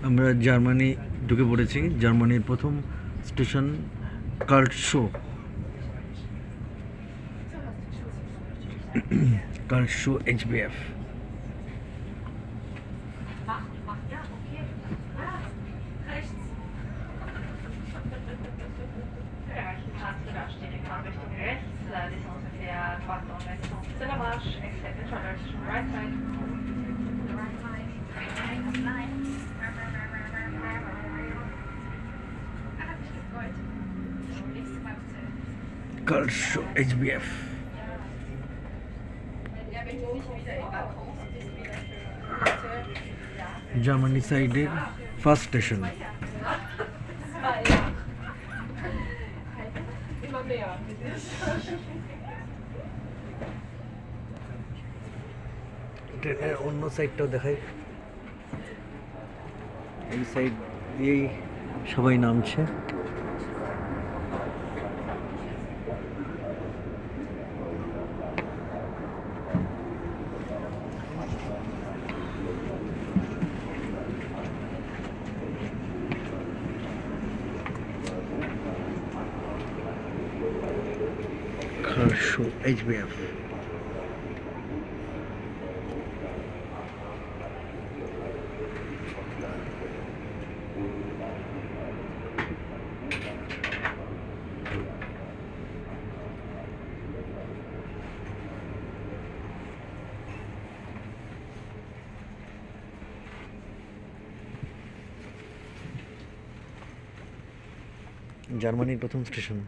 আমরা জার্মানি ঢুকে পড়েছি। জার্মানির প্রথম station কার্লসো। কার্লসো HBF। Karsho HBF. Germany side first station. ট্রেনের অন্য সাইডটাও দেখাই। এই সাইড দিয়েই সবাই নামছে। Karsho HBF. জার্মানির প্রথম স্টেশন।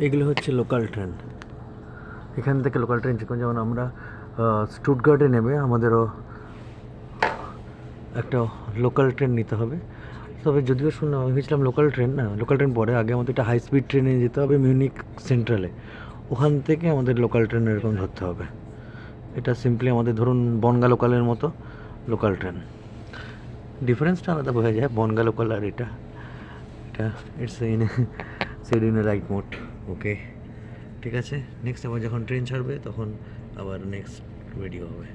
এগুলো হচ্ছে লোকাল ট্রেন। এখান থেকে লোকাল ট্রেন যেমন আমরা স্টুটগার্টে নেমে আমাদেরও একটা লোকাল ট্রেন নিতে হবে। তবে যদিও শুনলাম, আমি ভেবেছিলাম লোকাল ট্রেন পরে আগে আমাদের একটা হাই স্পিড ট্রেনে যেতে হবে মিউনিক সেন্ট্রালে। ওখান থেকে আমাদের লোকাল ট্রেন এরকম ধরতে হবে। এটা সিম্পলি আমাদের ধরুন বনগা লোকালের মতো লোকাল ট্রেন। ডিফারেন্সটা আলাদা বোঝা যায় বনগা লোকাল আর এটা it's said in right mode. Okay, ঠিক আছে। নেক্সট আবার যখন ট্রেন ছাড়বে তখন আবার নেক্সট ভিডিও হবে।